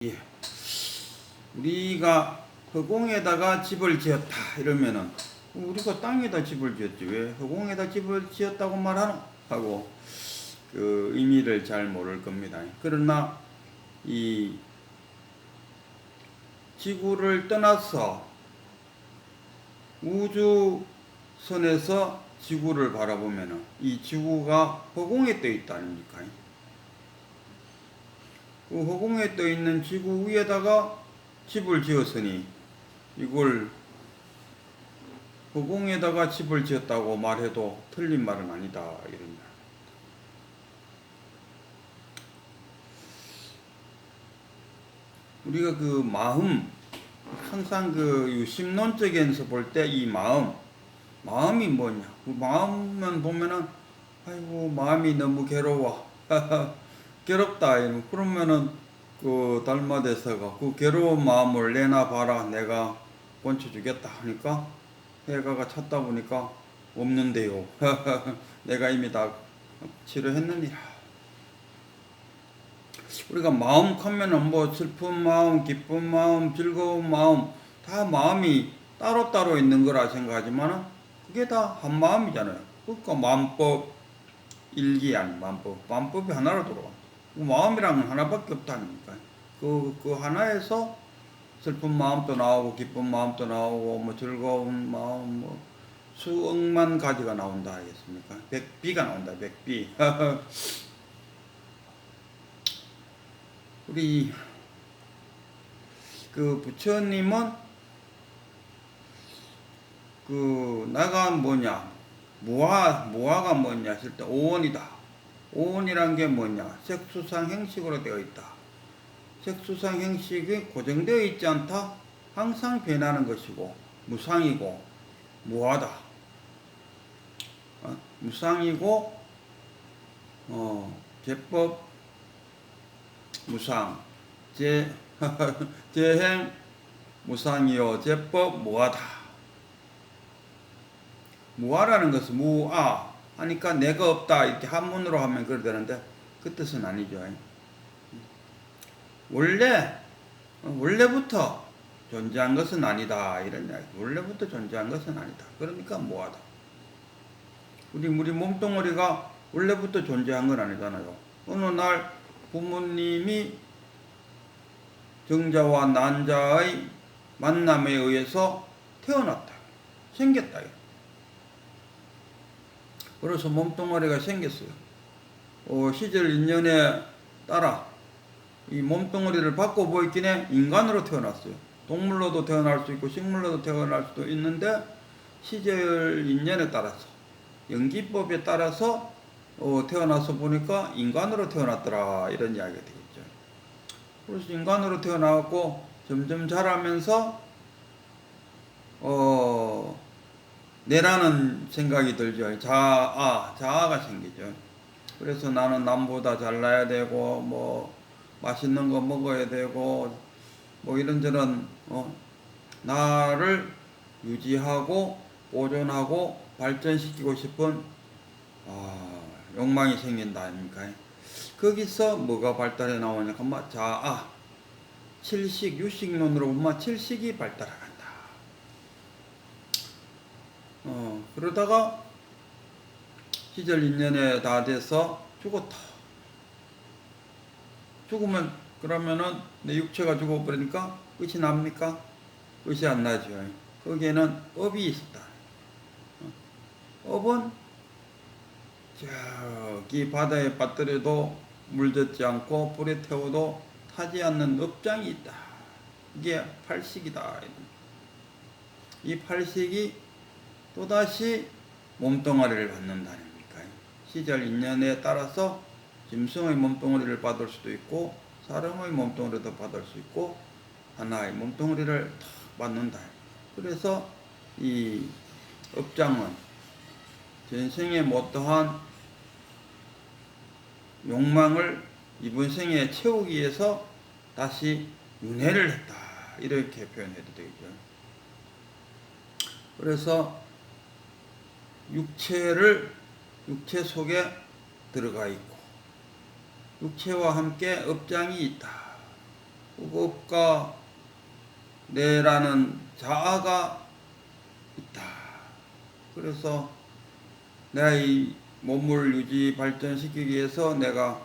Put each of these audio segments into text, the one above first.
예. 우리가 허공에다가 집을 지었다 이러면은 우리가 땅에다 집을 지었지 왜 허공에다 집을 지었다고 말하노? 하고 그 의미를 잘 모를 겁니다. 그러나 이 지구를 떠나서 우주선에서 지구를 바라보면은 이 지구가 허공에 떠 있다 아닙니까? 그 허공에 떠 있는 지구 위에다가 집을 지었으니 이걸 허공에다가 집을 지었다고 말해도 틀린 말은 아니다 이런. 우리가 그 마음 항상 그 유심론적에서 볼 때 이 마음이 뭐냐? 그 마음만 보면은 아이고 마음이 너무 괴로워 괴롭다 이런. 그러면은 그 달마대사가 그 괴로운 마음을 내놔봐라 내가 고쳐주겠다 하니까 해가가 찾다 보니까 없는데요. 내가 이미 다 치료했느니라. 우리가 마음 하면은 뭐 슬픈 마음, 기쁜 마음, 즐거운 마음 다 마음이 따로따로 있는 거라 생각하지만은 그게 다 한 마음이잖아요. 그러니까 마음법 일기 아니 마음법이 하나로 들어와. 마음이란 건 하나밖에 없다니까. 그 하나에서 슬픈 마음도 나오고 기쁜 마음도 나오고 뭐 즐거운 마음 뭐 수억만 가지가 나온다 하겠습니까? 백비가 나온다 백비. 우리 그 부처님은 그 나가 뭐냐 무아가 뭐냐 했을 때 오원이다. 오원이란 게 뭐냐 색수상 행식으로 되어 있다. 색수상 행식이 고정되어 있지 않다. 항상 변하는 것이고 무상이고 무하다. 무상이고 제법 무상 제행 무상이요 제법 무하다. 무하라는 것은 무아 하니까 내가 없다 이렇게 한문으로 하면 그래 되는데 그 뜻은 아니죠. 원래부터 존재한 것은 아니다 이런 이야기. 원래부터 존재한 것은 아니다. 그러니까 무하다. 우리 몸뚱어리가 원래부터 존재한 건 아니잖아요. 어느 날 부모님이 정자와 난자의 만남에 의해서 태어났다. 생겼다. 그래서 몸뚱어리가 생겼어요. 시절 인연에 따라 이 몸뚱어리를 바꿔 보이긴 해 인간으로 태어났어요. 동물로도 태어날 수 있고 식물로도 태어날 수도 있는데 시절 인연에 따라서 연기법에 따라서 태어나서 보니까 인간으로 태어났더라 이런 이야기가 되겠죠. 그래서 인간으로 태어나고 점점 자라면서 내라는 생각이 들죠. 자아가 생기죠. 그래서 나는 남보다 잘나야 되고 뭐 맛있는 거 먹어야 되고 뭐 이런저런 나를 유지하고 보존하고 발전시키고 싶은 욕망이 생긴다 아닙니까? 거기서 뭐가 발달해 나오냐 하면 자아, 칠식, 유식론으로 보면 칠식이 발달한다. 그러다가 시절 인연에 다 돼서 죽었다. 죽으면 그러면은 내 육체가 죽어버리니까 끝이 납니까? 끝이 안 나죠. 거기에는 업이 있었다. 업은 저기 바다에 빠뜨려도 물젓지 않고 불에 태워도 타지 않는 업장이 있다. 이게 팔식이다. 이 팔식이 또다시 몸뚱아리를 받는다 아닙니까? 시절 인연에 따라서 짐승의 몸뚱아리를 받을 수도 있고 사람의 몸뚱아리도 받을 수 있고 하나의 몸뚱아리를 탁 받는다. 그래서 이 업장은 전생에 못다한 욕망을 이번 생에 채우기 위해서 다시 윤회를 했다. 이렇게 표현해도 되겠죠. 그래서 육체 속에 들어가 있고 육체와 함께 업장이 있다. 업과 내라는 자아가 있다. 그래서 내가 이 몸을 유지 발전시키기 위해서 내가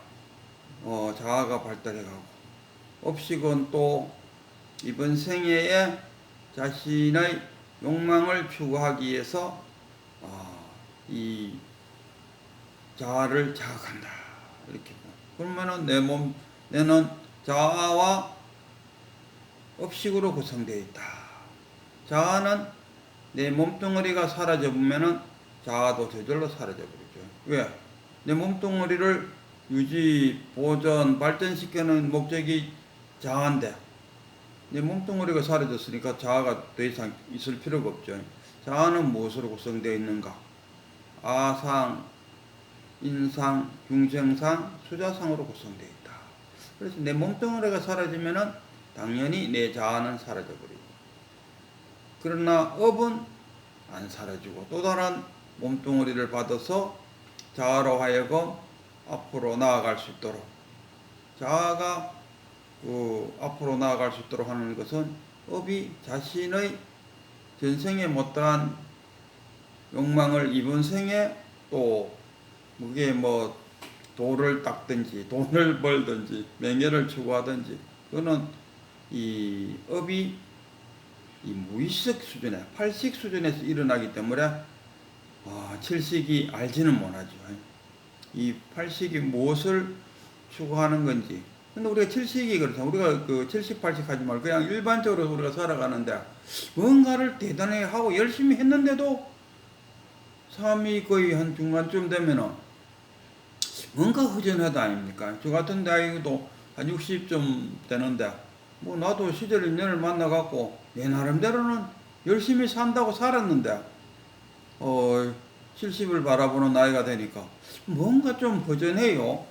자아가 발달해가고, 업식은 또 이번 생애에 자신의 욕망을 추구하기 위해서 이 자아를 자극한다. 이렇게. 그러면은 내는 자아와 업식으로 구성되어 있다. 자아는 내 몸뚱어리가 사라져 보면은 자아도 저절로 사라져 버리죠. 왜? 내 몸뚱어리를 유지, 보존, 발전시키는 목적이 자아인데, 내 몸뚱어리가 사라졌으니까 자아가 더 이상 있을 필요가 없죠. 자아는 무엇으로 구성되어 있는가? 아상, 인상, 중생상, 수자상으로 구성되어 있다. 그래서 내 몸뚱어리가 사라지면은 당연히 내 자아는 사라져버리고, 그러나 업은 안 사라지고 또 다른 몸뚱어리를 받아서 자아로 하여금 앞으로 나아갈 수 있도록, 자아가 앞으로 나아갈 수 있도록 하는 것은 업이 자신의 전생에 못다한 욕망을 이번 생에 또 그게 뭐 돌을 닦든지 돈을 벌든지 명예를 추구하든지, 그거는 이 업이 이 무의식 수준에, 팔식 수준에서 일어나기 때문에 칠식이 알지는 못하죠. 이 팔식이 무엇을 추구하는 건지. 근데 우리가 칠식이 그렇잖아. 우리가 그 칠식 팔식 하지 말고 그냥 일반적으로 우리가 살아가는데, 뭔가를 대단히 하고 열심히 했는데도 삶이 거의 한 중간쯤 되면은 뭔가 허전하다 아닙니까? 저 같은 나이도 한 60좀 되는데, 뭐 나도 시절 인연을 만나갖고 내 나름대로는 열심히 산다고 살았는데 70을 바라보는 나이가 되니까 뭔가 좀 허전해요.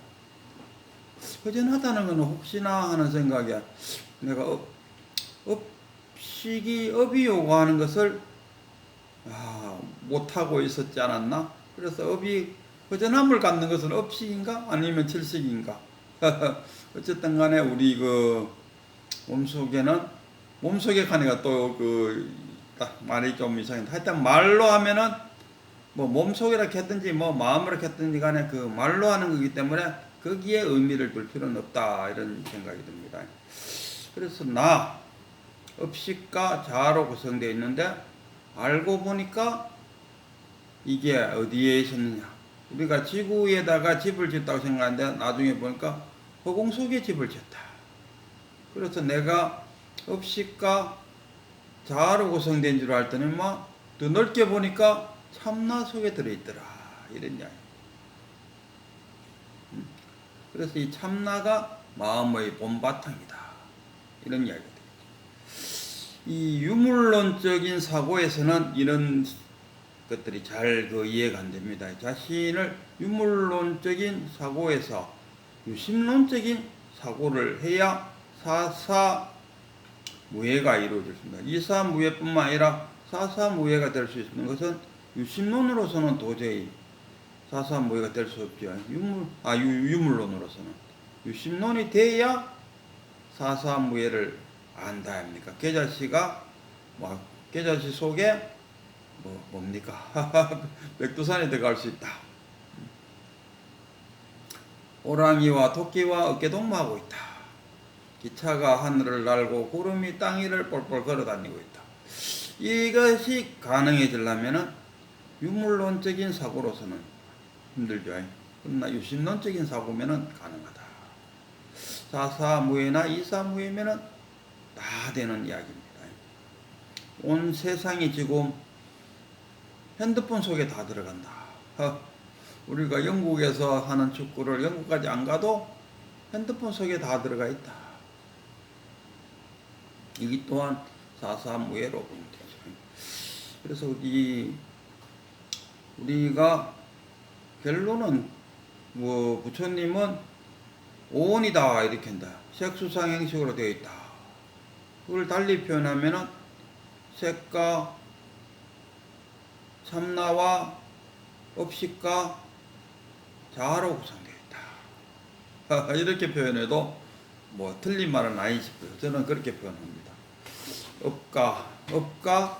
허전하다는 건 혹시나 하는 생각에, 내가 업이 요구하는 것을 못하고 있었지 않았나? 그래서 업이 허전함을 갖는 것은 업식인가? 아니면 칠식인가? 어쨌든 간에 우리 몸속에 가니까 또 말이 좀 이상한데, 하여튼 말로 하면은 뭐 몸속이라 했든지 뭐 마음으로 했든지 간에 그 말로 하는 거기 때문에 거기에 의미를 둘 필요는 없다, 이런 생각이 듭니다. 그래서 업식과 자아로 구성되어 있는데, 알고 보니까 이게 어디에 있었느냐? 우리가 지구에다가 집을 짓다고 생각하는데 나중에 보니까 허공 속에 집을 짓다. 그래서 내가 업식과 자아로 구성된 줄 알더니 더 넓게 보니까 참나 속에 들어있더라, 이런 이야기. 그래서 이 참나가 마음의 본바탕이다, 이런 이야기가 되겠죠. 이 유물론적인 사고에서는 이런 것들이 잘 이해가 안 됩니다. 자신을 유물론적인 사고에서 유심론적인 사고를 해야 사사무예가 이루어집니다. 이사무예뿐만 아니라 사사무예가 될 수 있는 것은 유심론으로서는 도저히 사사무예가 될 수 없죠. 유물론으로서는. 유심론이 돼야 사사무예를 안다 아닙니까? 계자씨가 계자씨 속에 뭡니까? 백두산에 들어갈 수 있다. 호랑이와 토끼와 어깨동무하고 있다. 기차가 하늘을 날고 구름이 땅 위를 뻘뻘 걸어다니고 있다. 이것이 가능해지려면 유물론적인 사고로서는 힘들죠. 그러나 유심론적인 사고면은 가능하다. 사사무예나 이사무예면은 다 되는 이야기입니다. 온 세상이 지금 핸드폰 속에 다 들어간다. 우리가 영국에서 하는 축구를 영국까지 안 가도 핸드폰 속에 다 들어가 있다. 이 또한 사사무예로 보면 되죠. 그래서 우리가 결론은 부처님은 오온이다 이렇게 한다. 색수상 행식으로 되어 있다. 그걸 달리 표현하면은 색과 참나와 업식과 자아로 구성되어 있다. 이렇게 표현해도 뭐 틀린 말은 아니시고요. 저는 그렇게 표현합니다. 업과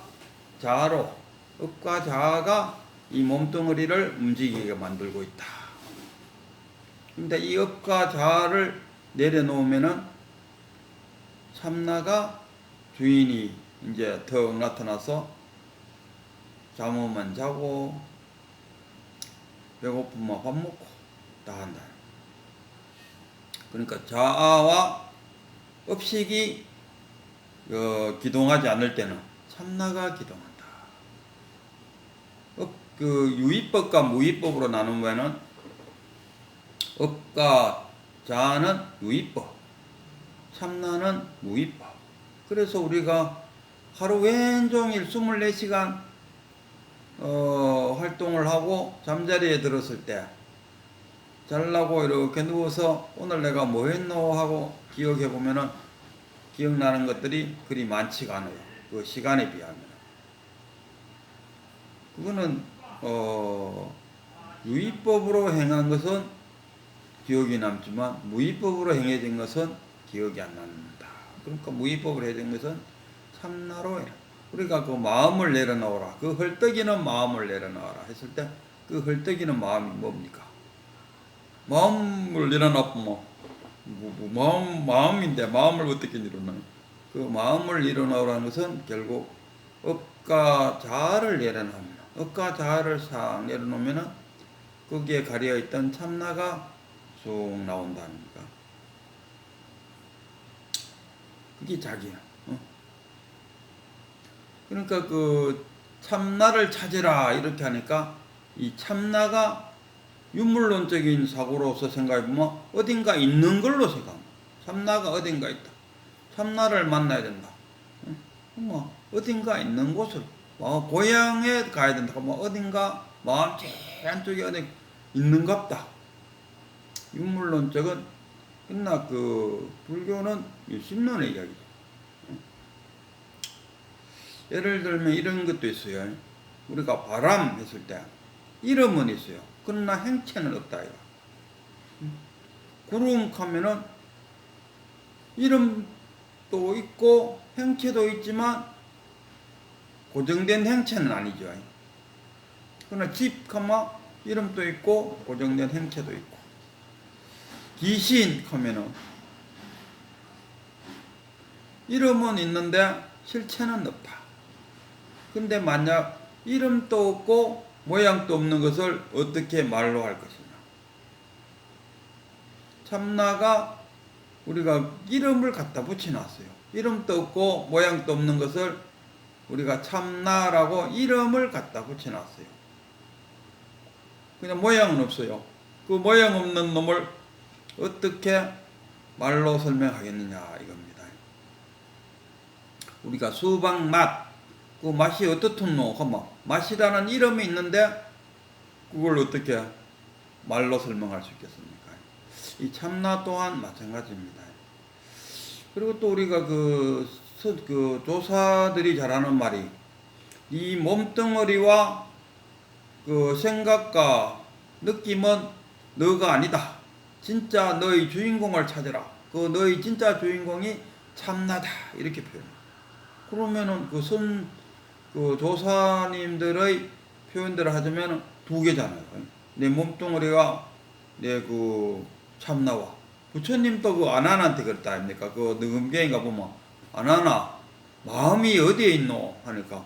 자아로, 업과 자아가 이 몸뚱어리를 움직이게 만들고 있다. 근데 이 업과 자아를 내려놓으면은 참나가 주인이 이제 더 나타나서 잠으면 자고 배고프면 밥 먹고 다 한다. 그러니까 자아와 업식이 기동하지 않을 때는 참나가 기동한다. 유의법과 무의법으로 나누면은 업과 자아는 유의법, 참나는 무의법. 그래서 우리가 하루 왼종일 24시간 활동을 하고 잠자리에 들었을 때 잘라고 이렇게 누워서 오늘 내가 뭐 했노 하고 기억해 보면은 기억나는 것들이 그리 많지가 않아요. 그 시간에 비하면. 그거는 유의법으로 행한 것은 기억이 남지만 무의법으로 행해진 것은 기억이 안 납니다. 그러니까 무의법으로 해진 것은 참나로 해라. 우리가 그 마음을 내려놓으라. 그 헐떡이는 마음을 내려놓으라 했을 때 그 헐떡이는 마음이 뭡니까? 마음을 내려놓으면 마음인데 마음을 어떻게 내려놔요? 그 마음을 내려놓으라는 것은 결국 업과 자아를 내려놓으면, 업과 자아를 싹 내려놓으면은 거기에 가려있던 참나가 쑥 나온다는 거. 그게 자기야. 그러니까 그 참나를 찾으라 이렇게 하니까 이 참나가 유물론적인 사고로서 생각해보면 어딘가 있는 걸로 생각합니다. 참나가 어딘가 있다. 참나를 만나야 된다. 뭐 어딘가 있는 곳을 고향에 가야 된다. 뭐 어딘가 마음 제일 한쪽에 어디 있는갑다. 유물론적은 그러나 그 불교는 신론의 이야기죠. 예를 들면 이런 것도 있어요. 우리가 바람 했을 때 이름은 있어요. 그러나 행체는 없다. 구름 하면은 이름도 있고 행체도 있지만 고정된 행체는 아니죠. 그러나 집 하면 이름도 있고 고정된 행체도 있고 귀신 하면은 이름은 있는데 실체는 없다. 근데 만약 이름도 없고 모양도 없는 것을 어떻게 말로 할 것이냐. 참나가 우리가 이름을 갖다 붙여놨어요. 이름도 없고 모양도 없는 것을 우리가 참나라고 이름을 갖다 붙여놨어요. 그냥 모양은 없어요. 그 모양 없는 놈을 어떻게 말로 설명하겠느냐 이겁니다. 우리가 수박 맛, 그 맛이 어떻노 하면 맛이라는 이름이 있는데 그걸 어떻게 말로 설명할 수 있겠습니까? 이 참나 또한 마찬가지입니다. 그리고 또 우리가 그 조사들이 잘하는 말이 이 몸뚱어리와 그 생각과 느낌은 너가 아니다. 진짜 너의 주인공을 찾으라. 그 너의 진짜 주인공이 참나다. 이렇게 표현해요. 그러면은 그 조사님들의 표현대로 하자면 두 개잖아요. 내 몸뚱어리가 내 그 참나와 부처님도 그 아난한테 그랬다 아닙니까? 그 느금경인가 보면 아난아 마음이 어디에 있노? 하니까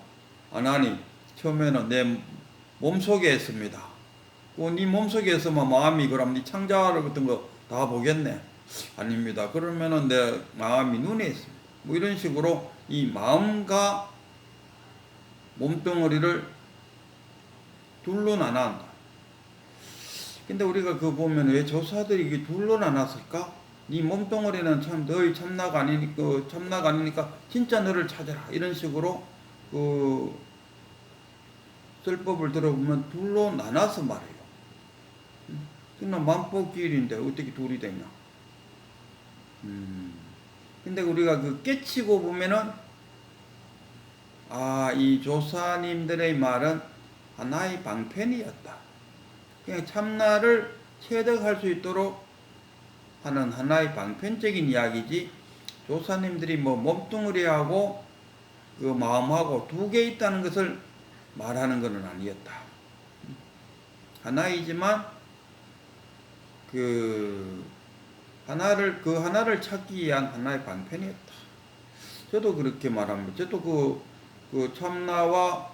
아난이 처음에는 내 몸속에 있습니다. 네 몸속에 있으면 마음이 그럼 네 창자를 같은 거 다 보겠네? 아닙니다. 그러면은 내 마음이 눈에 있습니다. 뭐 이런 식으로 이 마음과 몸뚱어리를 둘로 나눠한다. 근데 우리가 그 보면 왜 조사들이 이게 둘로 나눴을까? 네 몸뚱어리는 참 너의 참나가 아니니까 진짜 너를 찾아라. 이런 식으로 그 설법을 들어보면 둘로 나눠서 말해요. 그러나 만법기일인데 어떻게 둘이 되냐? 근데 우리가 그 깨치고 보면은 이 조사님들의 말은 하나의 방편이었다. 그냥 참나를 체득할 수 있도록 하는 하나의 방편적인 이야기지, 조사님들이 뭐 몸뚱어리하고 그 마음하고 두 개 있다는 것을 말하는 것은 아니었다. 하나이지만 그 하나를 찾기 위한 하나의 방편이었다. 저도 그렇게 말합니다. 저도 그 참나와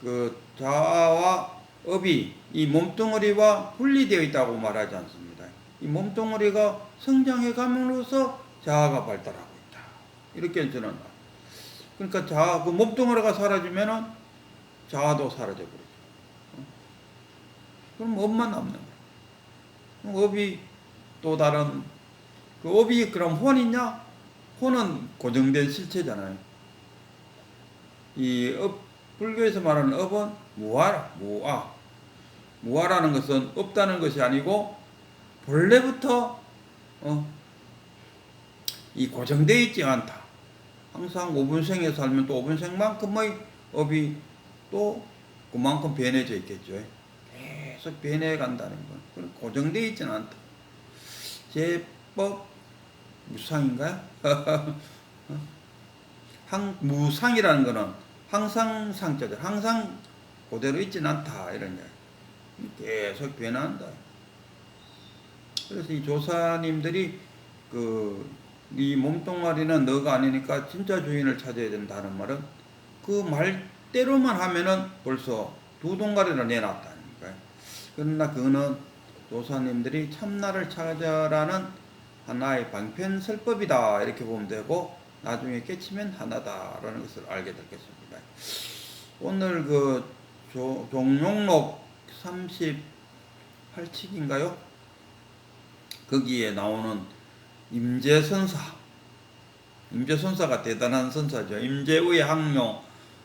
그 자아와 업이 이 몸뚱어리와 분리되어 있다고 말하지 않습니다. 이 몸뚱어리가 성장해 감으로써 자아가 발달하고 있다. 이렇게 저는. 그러니까 자아, 그 몸뚱어리가 사라지면은 자아도 사라져 버리죠. 그럼 업만 남는 거예요. 업이 또 다른, 그 업이 그럼 혼 있냐? 혼은 고정된 실체잖아요. 이 업, 불교에서 말하는 업은 무아라, 무아. 무아라는 것은 없다는 것이 아니고 본래부터 이 고정되어 있지 않다. 항상 5분생에 살면 또 5분생만큼의 업이 또 그만큼 변해져 있겠죠. 계속 변해 간다는 건 고정되어 있지는 않다. 제법 무상인가요? 무상이라는 것은 항상 상자죠. 항상 그대로 있지는 않다. 이런 이야기. 계속 변한다. 그래서 이 조사님들이 이 몸뚱아리는 너가 아니니까 진짜 주인을 찾아야 된다는 말은 그 말대로만 하면은 벌써 두 동가리를 내놨다는 거예요. 그러나 그거는 조사님들이 참나를 찾아라는 하나의 방편설법이다 이렇게 보면 되고, 나중에 깨치면 하나다라는 것을 알게 될 것입니다. 오늘 그 종용록 38칙인가요? 거기에 나오는 임재선사가 대단한 선사죠. 임재우의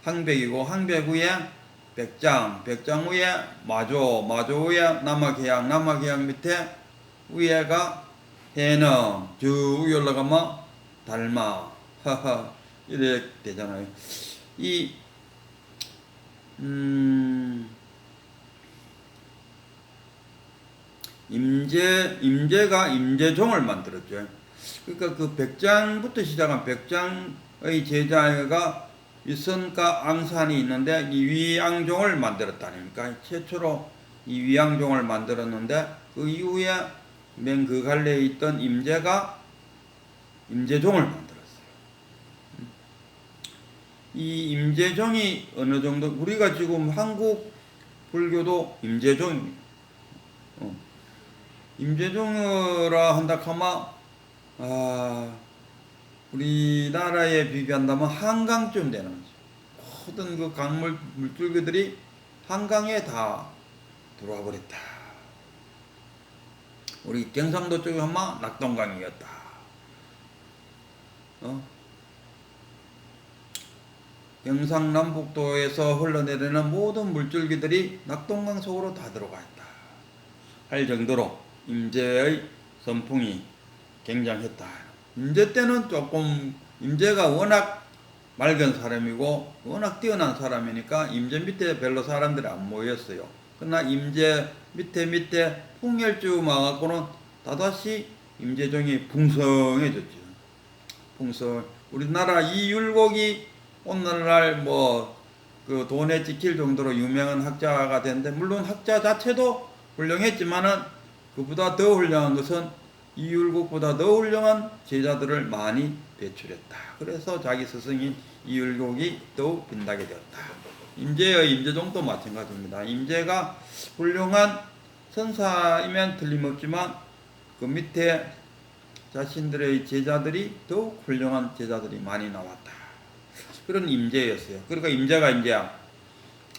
항백이고, 항백 위에 백장 위에 마조 위에 남악해양, 남악해양 밑에 위에가 해능, 저 위에 올라가면 달마, 이래 되잖아요. 임재가 임재종을 만들었죠. 그러니까 그 백장부터 시작한 백장의 제자가 위선가 앙산이 있는데 이 위양종을 만들었다니까. 최초로 이 위양종을 만들었는데 그 이후에 맨 그 갈래에 있던 임재가 임재종을 만들었어요. 이 임재종이 어느 정도, 우리가 지금 한국 불교도 임재종입니다. 임재종이라 한다 하면 우리나라에 비교한다면 한강쯤 되는 거죠. 모든 그 강물 물줄기들이 한강에 다 들어와 버렸다. 우리 경상도 쪽에 하면 낙동강이었다. 경상남북도에서 흘러내리는 모든 물줄기들이 낙동강 속으로 다 들어가 있다 할 정도로 임재의 선풍이 굉장했다. 임재 때는 조금, 임재가 워낙 맑은 사람이고 워낙 뛰어난 사람이니까 임재 밑에 별로 사람들이 안 모였어요. 그러나 임재 밑에 풍열쭉 와갖고는 다다시 임재종이 풍성해졌죠. 우리나라 이율곡이 오늘날 그 돈에 찍힐 정도로 유명한 학자가 됐는데, 물론 학자 자체도 훌륭했지만은 그보다 더 훌륭한 것은 이율곡보다 더 훌륭한 제자들을 많이 배출했다. 그래서 자기 스승인 이율곡이 더욱 빛나게 되었다. 임재의 임재종도 마찬가지입니다. 임재가 훌륭한 선사이면 틀림없지만 그 밑에 자신들의 제자들이 더욱 훌륭한 제자들이 많이 나왔다. 그런 임재였어요. 그러니까 임재가 이제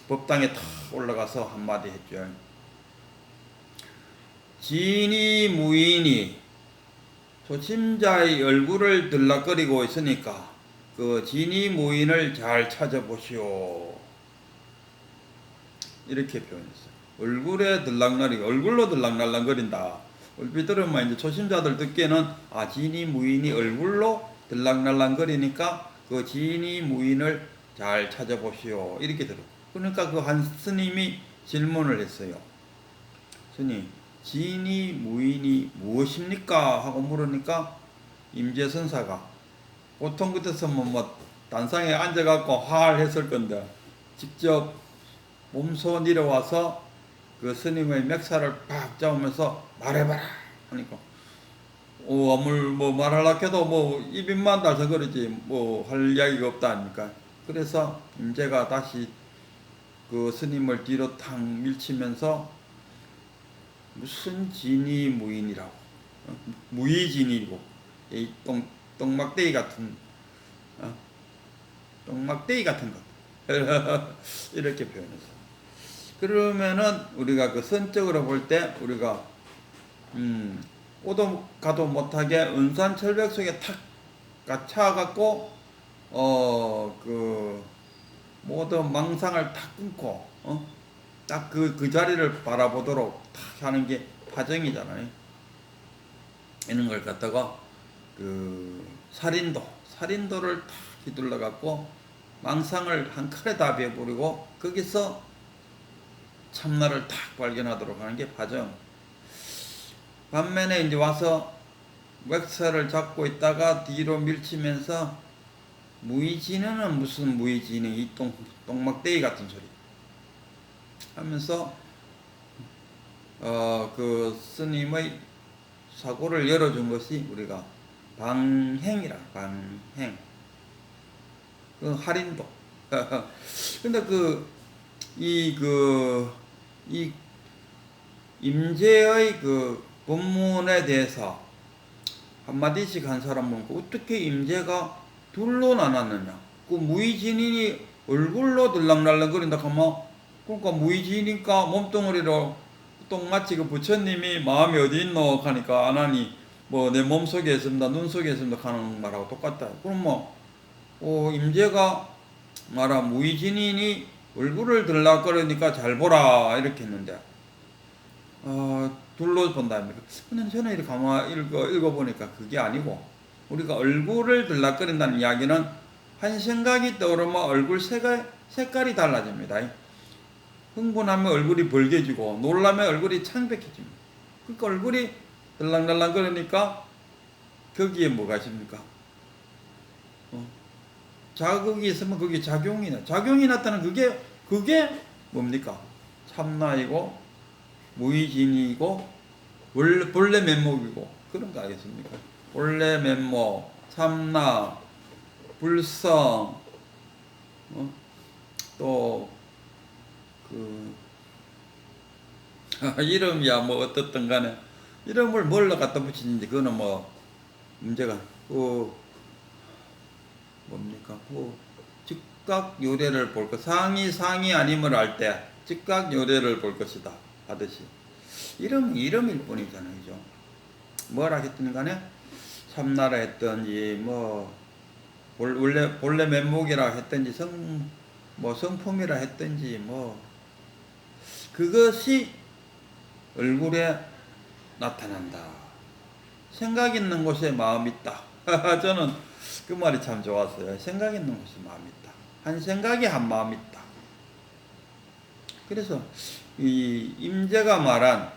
법당에 탁 올라가서 한마디 했죠. 지인이 무인이 초심자의 얼굴을 들락거리고 있으니까 그 지니 무인을 잘 찾아보시오. 이렇게 표현했어요. 얼굴로 들락날락거린다. 얼핏 들으면 이제 초심자들 듣기에는 지니 무인이 얼굴로 들락날락거리니까 그 지니 무인을 잘 찾아보시오. 이렇게 들어. 그러니까 그 한 스님이 질문을 했어요. 스님, 진이 무인이 무엇입니까? 하고 물으니까 임재선사가 보통 같았으면 뭐 단상에 앉아갖고 화를 했을 건데 직접 몸소 내려와서 그 스님의 맥살을 팍 잡으면서 말해봐라 하니까 아무 뭐 말하려고 해도 뭐 입만 달서 그러지 뭐 할 이야기가 없다 아닙니까? 그래서 임재가 다시 그 스님을 뒤로 탁 밀치면서 무슨 진이 무인이라고 무이진이고 이 똥막대기 같은 똥막대기 같은 것 이렇게 표현했어. 그러면은 우리가 그 선적으로 볼 때 우리가 오도 가도 못하게 은산철벽 속에 탁 갇혀갖고 그 모든 망상을 탁 끊고 딱 그 자리를 바라보도록 탁 하는 게 파정이잖아요. 이런 걸 갖다가 그 살인도를 탁 휘둘러 갖고 망상을 한 칼에 다 베어버리고 거기서 참나를 탁 발견하도록 하는 게 파정. 반면에 이제 와서 웩살을 잡고 있다가 뒤로 밀치면서 무의진은 무슨 무의진이 이 똥막대기 같은 소리 하면서 그 스님의 사고를 열어준 것이 우리가 방행이라 방행 그 할인도 근데 이 임재의 그 본문에 대해서 한마디씩 한 사람은 어떻게 임재가 둘로 나눴느냐 그 무의진인이 얼굴로 들락날락거린다 하면 그러니까 무의진이니까 몸뚱어리로 똥마치 그 부처님이 마음이 어디 있노 하니까 안 하니 뭐 내 몸속에 있습니다 눈 속에 있습니다 하는 말하고 똑같다. 그럼 임재가 말아 무의진인이 얼굴을 들락거리니까 잘 보라 이렇게 했는데 둘로 본다입니까? 근데 저는 이렇게 가만히 읽어보니까 그게 아니고 우리가 얼굴을 들락거린다는 이야기는 한 생각이 떠오르면 얼굴 색깔이 달라집니다. 흥분하면 얼굴이 벌개지고 놀라면 얼굴이 창백해집니다. 그러니까 얼굴이 들락날락 거리니까 거기에 뭐가 있습니까? 자극이 있으면 그게 작용이 나타나는 그게 뭡니까? 참나이고 무의진이고 본래 면목이고 그런 거 아니겠습니까? 본래 면목, 참나, 불성, 또 이름이야 뭐 어떻든 간에 이름을 뭘로 갖다 붙이는지 그거는 뭐 문제가 뭡니까? 즉각 요래를 볼 것 상이 아님을 알 때 즉각 요래를 볼 것이다 하듯이 이름일 뿐이잖아요. 그죠? 뭐라 했든 간에 참나라 했든지 뭐 본래 면목이라 했든지 성품이라 했든지 뭐 그것이 얼굴에 나타난다. 생각 있는 곳에 마음 있다. 저는 그 말이 참 좋았어요. 생각 있는 곳에 마음 있다. 한 생각이 한 마음 있다. 그래서 이 임재가 말한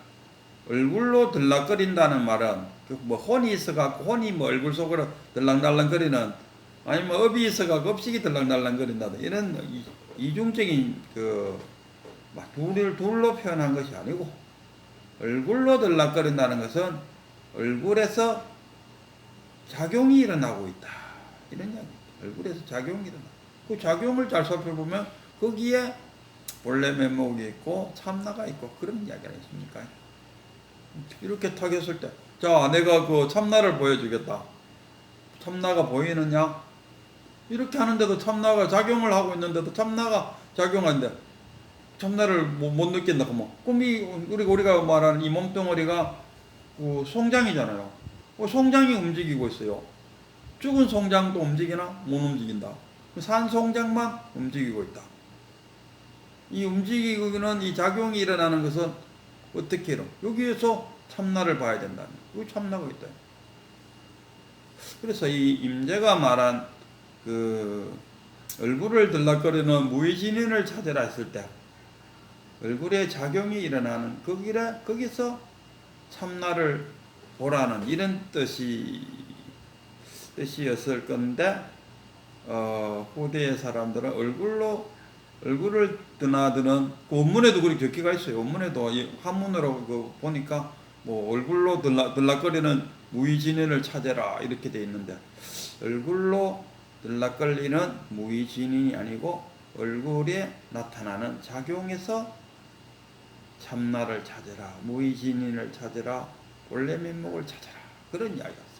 얼굴로 들락거린다는 말은 뭐 혼이 있어갖고 혼이 뭐 얼굴 속으로 들락날락거리는 아니면 업이 있어갖고 업식이 들락날락거린다 이런 이중적인 둘로 표현한 것이 아니고 얼굴로 들락거린다는 것은 얼굴에서 작용이 일어나고 있다 이런 이야기. 얼굴에서 작용이 일어나. 그 작용을 잘 살펴보면 거기에 본래 면목이 있고 참나가 있고 그런 이야기가 있습니까? 이렇게 탁 했을 때, 자, 내가 그 참나를 보여주겠다. 참나가 보이느냐? 이렇게 하는데도 참나가 작용을 하고 있는데도 참나가 작용하는데 참나를 못 느낀다 그러면 우리가 말하는 이 몸뚱어리가 송장이잖아요. 송장이 움직이고 있어요. 죽은 송장도 움직이나? 못 움직인다. 산 송장만 움직이고 있다. 이 움직이는 이 작용이 일어나는 것은 어떻게 일어? 여기에서 참나를 봐야 된다. 여기 참나가 있다. 그래서 이 임재가 말한 얼굴을 들락거리는 무의진인을 찾으라 했을 때 얼굴에 작용이 일어나는 거기서 참나를 보라는 이런 뜻이었을 건데 후대의 사람들은 얼굴을 드나드는 그 원문에도 그렇게 적혀가 있어요. 원문에도 한문으로 보니까 뭐 얼굴로 들락거리는 무의진인을 찾아라 이렇게 돼 있는데 얼굴로 들락거리는 무의진인이 아니고 얼굴에 나타나는 작용에서 참나를 찾아라, 무의진인을 찾아라, 본래 면목을 찾아라 그런 이야기가